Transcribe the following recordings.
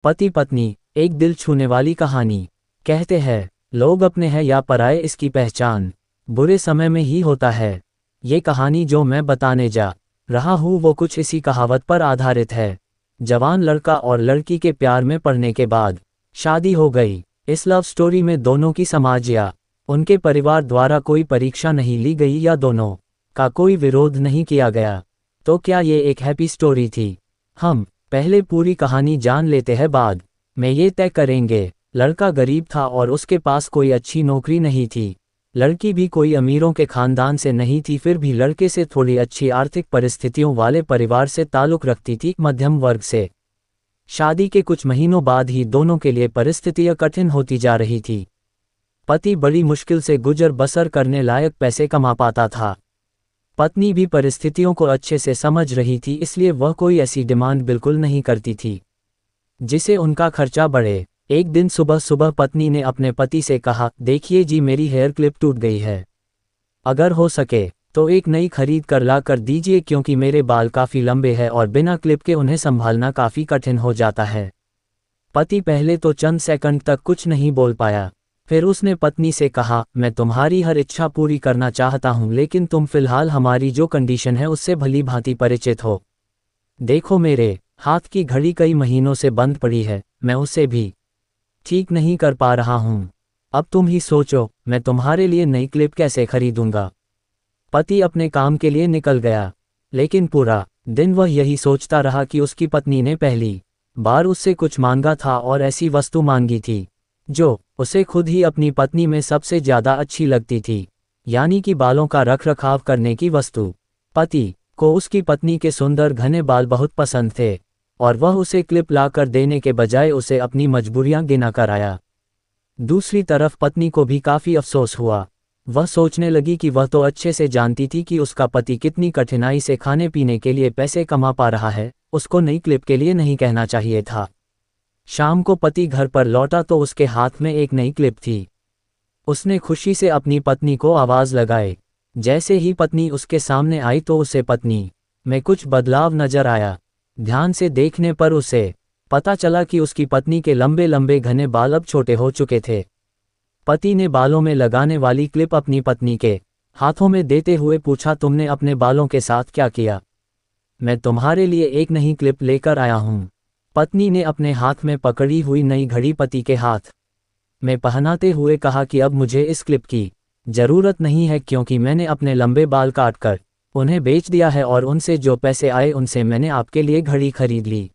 पति पत्नी, एक दिल छूने वाली कहानी। कहते हैं, लोग अपने हैं या पराए इसकी पहचान बुरे समय में ही होता है। ये कहानी जो मैं बताने जा रहा हूँ वो कुछ इसी कहावत पर आधारित है। जवान लड़का और लड़की के प्यार में पड़ने के बाद शादी हो गई। इस लव स्टोरी में दोनों की समाज या उनके परिवार द्वारा कोई परीक्षा नहीं ली गई या दोनों का कोई विरोध नहीं किया गया। तो क्या ये एक हैप्पी स्टोरी थी? हम पहले पूरी कहानी जान लेते हैं, बाद में ये तय करेंगे। लड़का गरीब था और उसके पास कोई अच्छी नौकरी नहीं थी। लड़की भी कोई अमीरों के खानदान से नहीं थी, फिर भी लड़के से थोड़ी अच्छी आर्थिक परिस्थितियों वाले परिवार से ताल्लुक़ रखती थी, मध्यम वर्ग से। शादी के कुछ महीनों बाद ही दोनों के लिए परिस्थितियां कठिन होती जा रही थी। पति बड़ी मुश्किल से गुजर बसर करने लायक पैसे कमा पाता था। पत्नी भी परिस्थितियों को अच्छे से समझ रही थी, इसलिए वह कोई ऐसी डिमांड बिल्कुल नहीं करती थी जिसे उनका खर्चा बढ़े। एक दिन सुबह सुबह पत्नी ने अपने पति से कहा, देखिए जी, मेरी हेयर क्लिप टूट गई है। अगर हो सके तो एक नई खरीद कर ला कर दीजिए, क्योंकि मेरे बाल काफ़ी लंबे हैं और बिना क्लिप के उन्हें संभालना काफ़ी कठिन हो जाता है। पति पहले तो चंद सेकंड तक कुछ नहीं बोल पाया। फिर उसने पत्नी से कहा, मैं तुम्हारी हर इच्छा पूरी करना चाहता हूँ, लेकिन तुम फिलहाल हमारी जो कंडीशन है उससे भली भांति परिचित हो। देखो, मेरे हाथ की घड़ी कई महीनों से बंद पड़ी है, मैं उसे भी ठीक नहीं कर पा रहा हूँ। अब तुम ही सोचो, मैं तुम्हारे लिए नई क्लिप कैसे खरीदूंगा। पति अपने काम के लिए निकल गया, लेकिन पूरा दिन वह यही सोचता रहा कि उसकी पत्नी ने पहली बार उससे कुछ मांगा था और ऐसी वस्तु मांगी थी जो उसे खुद ही अपनी पत्नी में सबसे ज़्यादा अच्छी लगती थी, यानी कि बालों का रखरखाव करने की वस्तु। पति को उसकी पत्नी के सुंदर घने बाल बहुत पसंद थे और वह उसे क्लिप लाकर देने के बजाय उसे अपनी मजबूरियां गिना कर आया। दूसरी तरफ पत्नी को भी काफ़ी अफसोस हुआ। वह सोचने लगी कि वह तो अच्छे से जानती थी कि उसका पति कितनी कठिनाई से खाने पीने के लिए पैसे कमा पा रहा है, उसको नई क्लिप के लिए नहीं कहना चाहिए था। शाम को पति घर पर लौटा तो उसके हाथ में एक नई क्लिप थी। उसने खुशी से अपनी पत्नी को आवाज़ लगाई। जैसे ही पत्नी उसके सामने आई तो उसे पत्नी में कुछ बदलाव नजर आया। ध्यान से देखने पर उसे पता चला कि उसकी पत्नी के लंबे लंबे घने बाल अब छोटे हो चुके थे। पति ने बालों में लगाने वाली क्लिप अपनी पत्नी के हाथों में देते हुए पूछा, तुमने अपने बालों के साथ क्या किया? मैं तुम्हारे लिए एक नई क्लिप लेकर आया हूँ। पत्नी ने अपने हाथ में पकड़ी हुई नई घड़ी पति के हाथ में पहनाते हुए कहा कि अब मुझे इस क्लिप की ज़रूरत नहीं है, क्योंकि मैंने अपने लंबे बाल काटकर उन्हें बेच दिया है और उनसे जो पैसे आए उनसे मैंने आपके लिए घड़ी खरीद ली।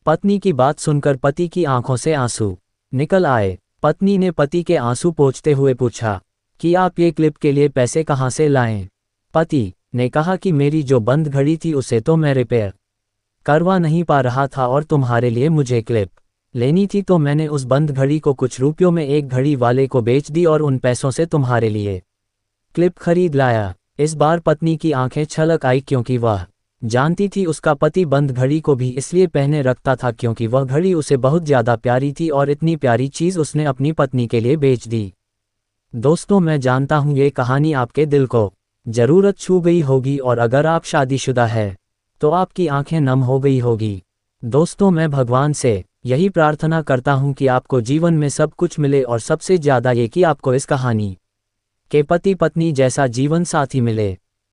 पत्नी की बात सुनकर पति की आंखों से आंसू निकल आए। पत्नी ने पति के आंसू पोंछते हुए पूछा कि आप ये क्लिप के लिए पैसे कहाँ से लाएं? पति ने कहा कि मेरी जो बंद घड़ी थी उसे तो मैं रिपेयर करवा नहीं पा रहा था और तुम्हारे लिए मुझे क्लिप लेनी थी, तो मैंने उस बंद घड़ी को कुछ रुपयों में एक घड़ी वाले को बेच दी और उन पैसों से तुम्हारे लिए क्लिप खरीद लाया। इस बार पत्नी की आंखें छलक आई, क्योंकि वह जानती थी उसका पति बंद घड़ी को भी इसलिए पहने रखता था क्योंकि वह घड़ी उसे बहुत ज़्यादा प्यारी थी और इतनी प्यारी चीज़ उसने अपनी पत्नी के लिए बेच दी। दोस्तों, मैं जानता हूँ ये कहानी आपके दिल को ज़रूरत छू गई होगी और अगर आप शादीशुदा है तो आपकी आंखें नम हो गई होगी। दोस्तों, मैं भगवान से यही प्रार्थना करता हूँ कि आपको जीवन में सब कुछ मिले और सबसे ज़्यादा ये कि आपको इस कहानी के पति पत्नी जैसा जीवन साथी मिले।